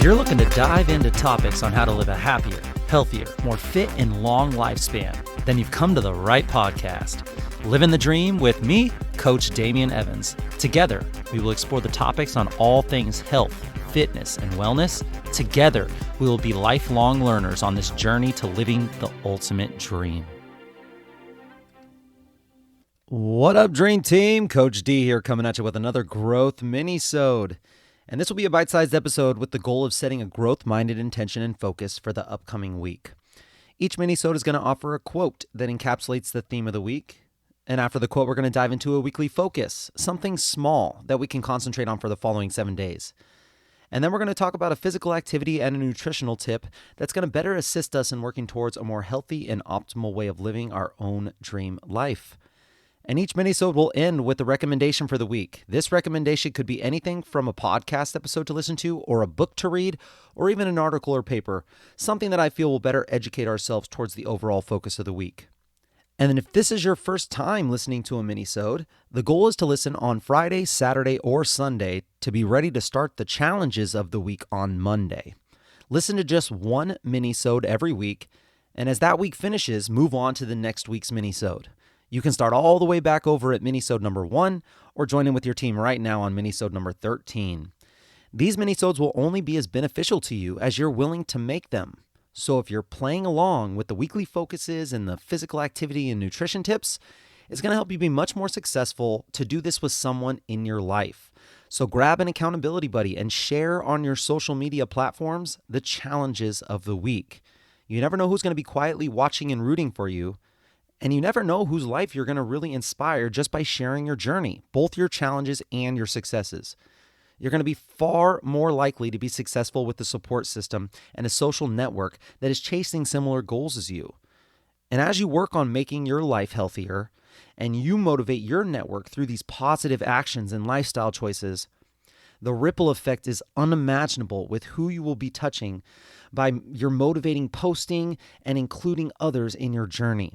you're looking to dive into topics on how to live a happier, healthier, more fit, and long lifespan, then you've come to the right podcast. Livin the Dream with me, Coach Damian Evans. Together, we will explore the topics on all things health, fitness, and wellness. Together, we will be lifelong learners on this journey to living the ultimate dream. What up, Dream Team? Coach D here, coming at you with another growth mini-sode. And this will be a bite-sized episode with the goal of setting a growth-minded intention and focus for the upcoming week. Each mini-sode is going to offer a quote that encapsulates the theme of the week. And after the quote, we're going to dive into a weekly focus, something small that we can concentrate on for the following 7 days. And then we're going to talk about a physical activity and a nutritional tip that's going to better assist us in working towards a more healthy and optimal way of living our own dream life. And each minisode will end with a recommendation for the week. This recommendation could be anything from a podcast episode to listen to, or a book to read, or even an article or paper, something that I feel will better educate ourselves towards the overall focus of the week. And then if this is your first time listening to a minisode, the goal is to listen on Friday, Saturday, or Sunday to be ready to start the challenges of the week on Monday. Listen to just one minisode every week, and as that week finishes, move on to the next week's minisode. You can start all the way back over at minisode number 1 or join in with your team right now on minisode number 13. These minisodes will only be as beneficial to you as you're willing to make them. So if you're playing along with the weekly focuses and the physical activity and nutrition tips, it's going to help you be much more successful to do this with someone in your life. So grab an accountability buddy and share on your social media platforms the challenges of the week. You never know who's going to be quietly watching and rooting for you. And you never know whose life you're going to really inspire just by sharing your journey, both your challenges and your successes. You're going to be far more likely to be successful with the support system and a social network that is chasing similar goals as you. And as you work on making your life healthier and you motivate your network through these positive actions and lifestyle choices, the ripple effect is unimaginable with who you will be touching by your motivating posting and including others in your journey.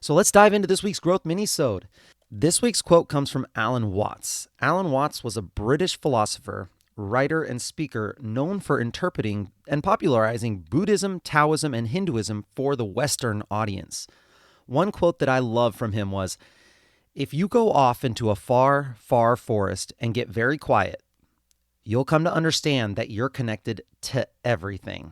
So let's dive into this week's growth minisode. This week's quote comes from Alan Watts. Alan Watts was a British philosopher, writer, and speaker known for interpreting and popularizing Buddhism, Taoism, and Hinduism for the Western audience. One quote that I love from him was, "If you go off into a far, far forest and get very quiet, you'll come to understand that you're connected to everything."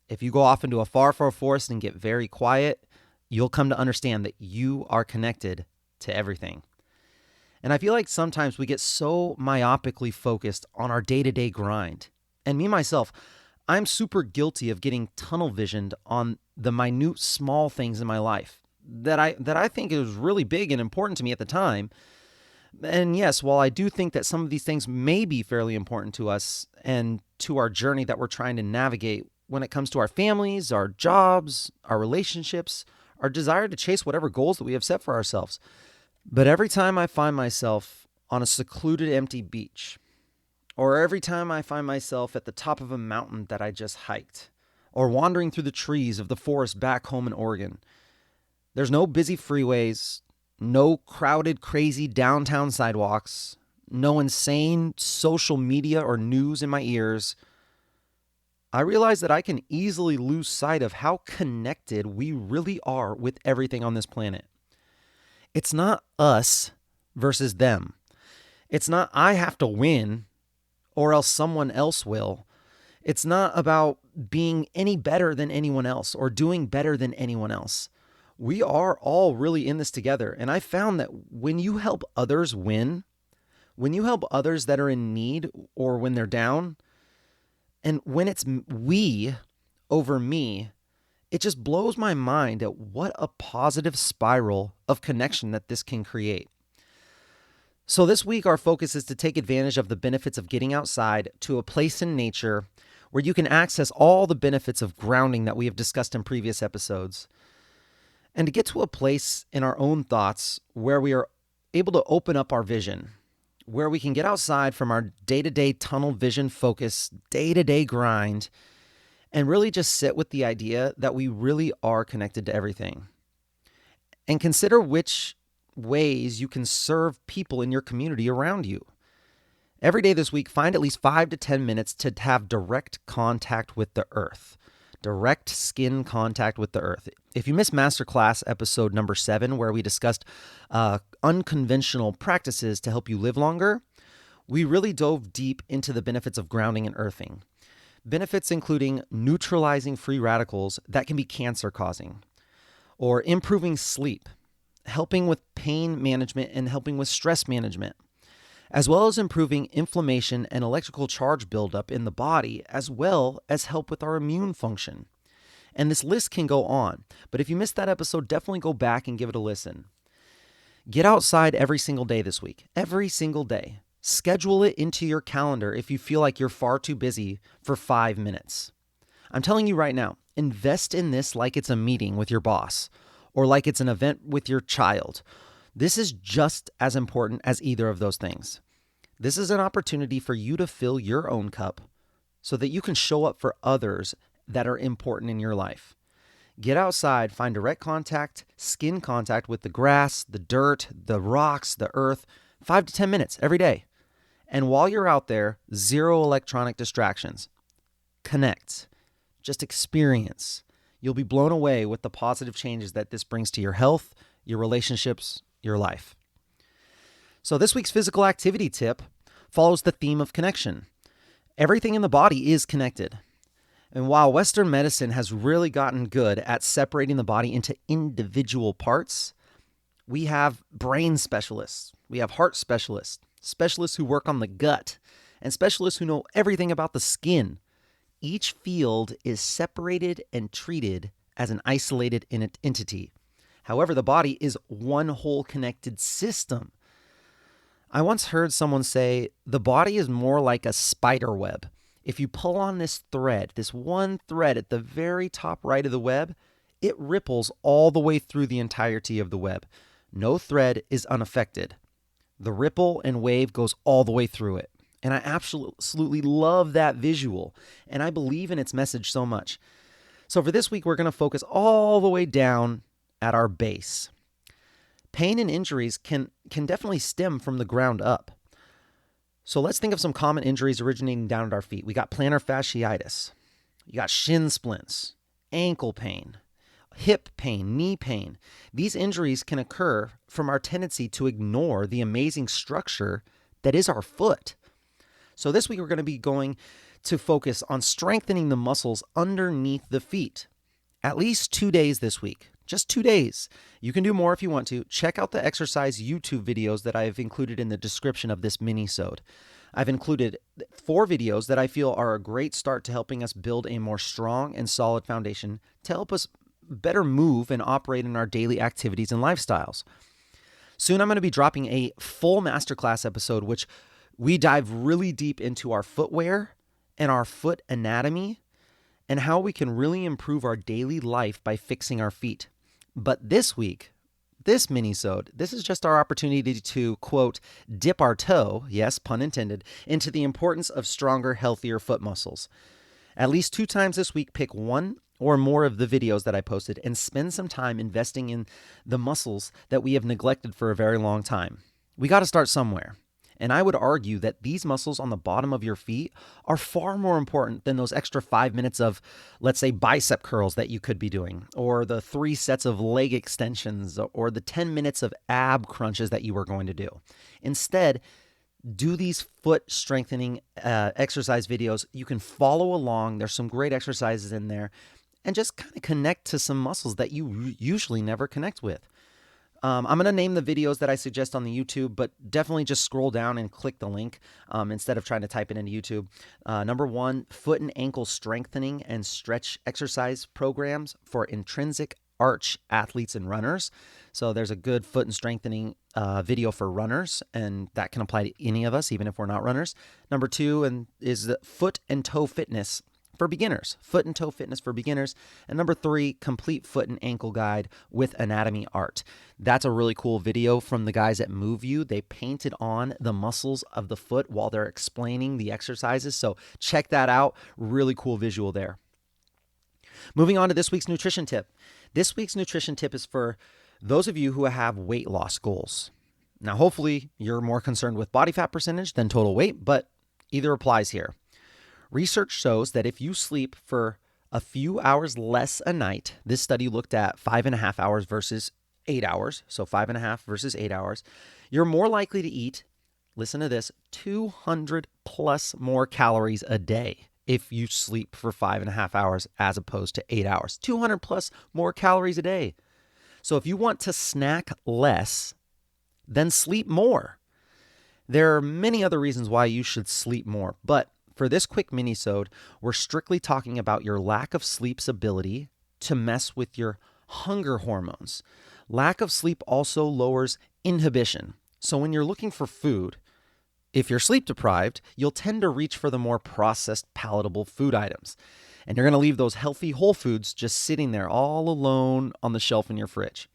If you go off into a far, far forest and get very quiet, you'll come to understand that you are connected to everything. And I feel like sometimes we get so myopically focused on our day-to-day grind. And me, myself, I'm super guilty of getting tunnel visioned on the minute small things in my life that I think is really big and important to me at the time. And yes, while I do think that some of these things may be fairly important to us and to our journey that we're trying to navigate when it comes to our families, our jobs, our relationships, our desire to chase whatever goals that we have set for ourselves. But every time I find myself on a secluded, empty beach, or every time I find myself at the top of a mountain that I just hiked, or wandering through the trees of the forest back home in Oregon, there's no busy freeways, no crowded, crazy downtown sidewalks, no insane social media or news in my ears. I realize that I can easily lose sight of how connected we really are with everything on this planet. It's not us versus them. It's not I have to win or else someone else will. It's not about being any better than anyone else or doing better than anyone else. We are all really in this together. And I found that when you help others win, when you help others that are in need or when they're down, and when it's we over me, it just blows my mind at what a positive spiral of connection that this can create. So this week, our focus is to take advantage of the benefits of getting outside to a place in nature where you can access all the benefits of grounding that we have discussed in previous episodes, and to get to a place in our own thoughts where we are able to open up our vision, where we can get outside from our day-to-day tunnel vision focus, day-to-day grind, and really just sit with the idea that we really are connected to everything. And consider which ways you can serve people in your community around you. Every day this week, find at least 5 to 10 minutes to have direct contact with the earth. Direct skin contact with the earth. If you missed Masterclass episode number 7, where we discussed unconventional practices to help you live longer, we really dove deep into the benefits of grounding and earthing. Benefits including neutralizing free radicals that can be cancer-causing, or improving sleep, helping with pain management and helping with stress management, as well as improving inflammation and electrical charge buildup in the body, as well as help with our immune function. And this list can go on, but if you missed that episode, definitely go back and give it a listen. Get outside every single day this week, every single day. Schedule it into your calendar if you feel like you're far too busy for 5 minutes. I'm telling you right now, invest in this like it's a meeting with your boss or like it's an event with your child. This is just as important as either of those things. This is an opportunity for you to fill your own cup so that you can show up for others that are important in your life. Get outside, find direct contact, skin contact with the grass, the dirt, the rocks, the earth, 5 to 10 minutes every day. And while you're out there, 0 electronic distractions. Connect. Just experience. You'll be blown away with the positive changes that this brings to your health, your relationships, your life. So this week's physical activity tip follows the theme of connection. Everything in the body is connected. And while Western medicine has really gotten good at separating the body into individual parts, we have brain specialists, we have heart specialists, specialists who work on the gut, and specialists who know everything about the skin. Each field is separated and treated as an isolated entity. However, the body is one whole connected system. I once heard someone say, the body is more like a spider web. If you pull on this thread, this one thread at the very top right of the web, it ripples all the way through the entirety of the web. No thread is unaffected. The ripple and wave goes all the way through it. And I absolutely love that visual. And I believe in its message so much. So for this week, we're going to focus all the way down at our base. Pain and injuries can definitely stem from the ground up. So let's think of some common injuries originating down at our feet. We got plantar fasciitis. You got shin splints, ankle pain, hip pain, knee pain. These injuries can occur from our tendency to ignore the amazing structure that is our foot. So this week we're going to be going to focus on strengthening the muscles underneath the feet. At least 2 days this week. Just 2 days. You can do more if you want to. Check out the exercise YouTube videos that I've included in the description of this mini-sode. I've included 4 videos that I feel are a great start to helping us build a more strong and solid foundation to help us better move and operate in our daily activities and lifestyles. Soon I'm going to be dropping a full masterclass episode, which we dive really deep into our footwear and our foot anatomy and how we can really improve our daily life by fixing our feet. But this week, this mini-sode, this is just our opportunity to, quote, dip our toe, yes, pun intended, into the importance of stronger, healthier foot muscles. At least 2 times this week, pick 1 or more of the videos that I posted and spend some time investing in the muscles that we have neglected for a very long time. We got to start somewhere. And I would argue that these muscles on the bottom of your feet are far more important than those extra 5 minutes of, let's say, bicep curls that you could be doing, or the 3 sets of leg extensions, or the 10 minutes of ab crunches that you were going to do. Instead, do these foot strengthening exercise videos. You can follow along. There's some great exercises in there, and just kind of connect to some muscles that you usually never connect with. I'm going to name the videos that I suggest on the YouTube, but definitely just scroll down and click the link instead of trying to type it into YouTube. Number 1, foot and ankle strengthening and stretch exercise programs for intrinsic arch athletes and runners. So there's a good foot and strengthening video for runners, and that can apply to any of us, even if we're not runners. Number 2 is the foot and toe fitness for beginners, foot and toe fitness for beginners. And number 3, complete foot and ankle guide with anatomy art. That's a really cool video from the guys at MoveU. They painted on the muscles of the foot while they're explaining the exercises. So check that out. Really cool visual there. Moving on to this week's nutrition tip. This week's nutrition tip is for those of you who have weight loss goals. Now, hopefully, you're more concerned with body fat percentage than total weight, but either applies here. Research shows that if you sleep for a few hours less a night, this study looked at 5.5 hours versus 8 hours, so 5.5 versus 8 hours, you're more likely to eat, listen to this, 200 plus more calories a day if you sleep for 5.5 hours as opposed to 8 hours. 200 plus more calories a day. So if you want to snack less, then sleep more. There are many other reasons why you should sleep more, but for this quick mini-sode, we're strictly talking about your lack of sleep's ability to mess with your hunger hormones. Lack of sleep also lowers inhibition. So when you're looking for food, if you're sleep deprived, you'll tend to reach for the more processed, palatable food items. And you're going to leave those healthy whole foods just sitting there all alone on the shelf in your fridge.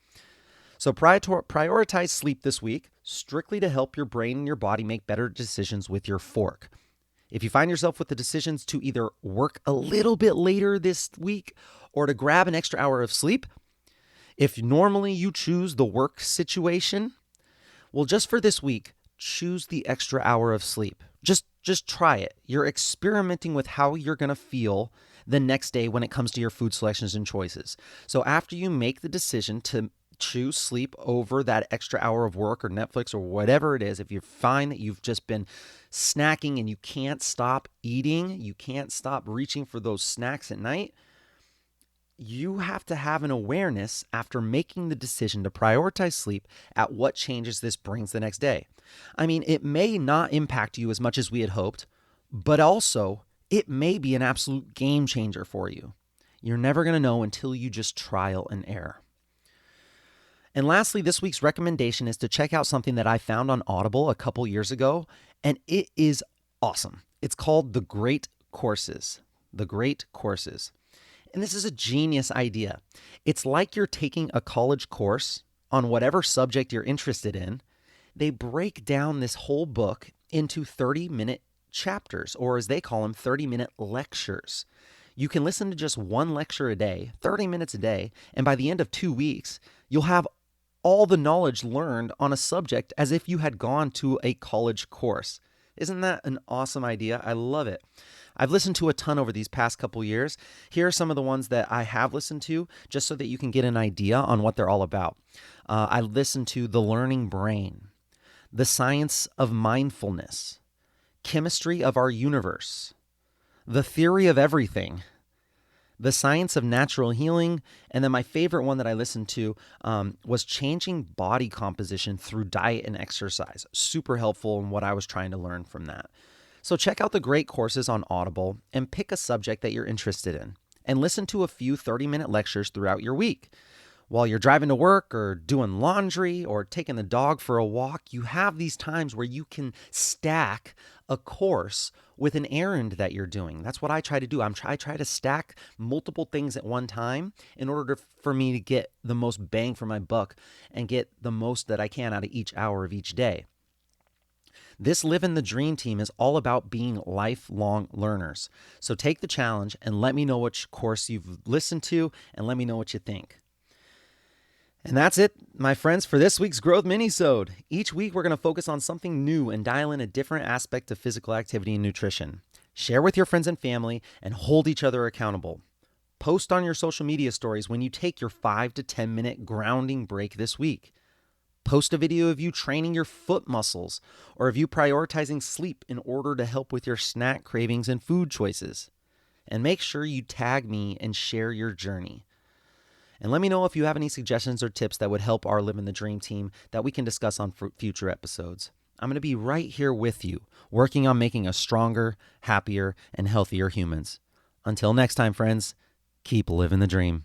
So prioritize sleep this week, strictly to help your brain and your body make better decisions with your fork. If you find yourself with the decisions to either work a little bit later this week or to grab an extra hour of sleep, if normally you choose the work situation, well, just for this week, choose the extra hour of sleep. Just try it. You're experimenting with how you're going to feel the next day when it comes to your food selections and choices. So after you make the decision to choose sleep over that extra hour of work or Netflix or whatever it is, if you find that you've just been snacking and you can't stop eating, you can't stop reaching for those snacks at night, you have to have an awareness after making the decision to prioritize sleep at what changes this brings the next day. I mean, it may not impact you as much as we had hoped, but also it may be an absolute game changer for you. You're never going to know until you just trial and error. And lastly, this week's recommendation is to check out something that I found on Audible a couple years ago, and it is awesome. It's called The Great Courses. The Great Courses. And this is a genius idea. It's like you're taking a college course on whatever subject you're interested in. They break down this whole book into 30-minute chapters, or as they call them, 30-minute lectures. You can listen to just one lecture a day, 30 minutes a day, and by the end of 2 weeks, you'll have all the knowledge learned on a subject as if you had gone to a college course. Isn't that an awesome idea? I love it. I've listened to a ton over these past couple years. Here are some of the ones that I have listened to just so that you can get an idea on what they're all about. I listened to The Learning Brain, The Science of Mindfulness, Chemistry of Our Universe, The Theory of Everything, The Science of Natural Healing, and then my favorite one that I listened to was Changing Body Composition Through Diet and Exercise. Super helpful in what I was trying to learn from that. So check out the great courses on Audible and pick a subject that you're interested in and listen to a few 30-minute lectures throughout your week. While you're driving to work or doing laundry or taking the dog for a walk, you have these times where you can stack a course with an errand that you're doing. That's what I try to do. I try to stack multiple things at one time in order for me to get the most bang for my buck and get the most that I can out of each hour of each day. This Livin the Dream team is all about being lifelong learners. So take the challenge and let me know which course you've listened to and let me know what you think. And that's it, my friends, for this week's Growth Minisode. Each week, we're going to focus on something new and dial in a different aspect of physical activity and nutrition. Share with your friends and family and hold each other accountable. Post on your social media stories when you take your 5 to 10 minute grounding break this week. Post a video of you training your foot muscles or of you prioritizing sleep in order to help with your snack cravings and food choices. And make sure you tag me and share your journey. And let me know if you have any suggestions or tips that would help our Livin the Dream team that we can discuss on future episodes. I'm going to be right here with you, working on making us stronger, happier, and healthier humans. Until next time, friends, keep living the dream.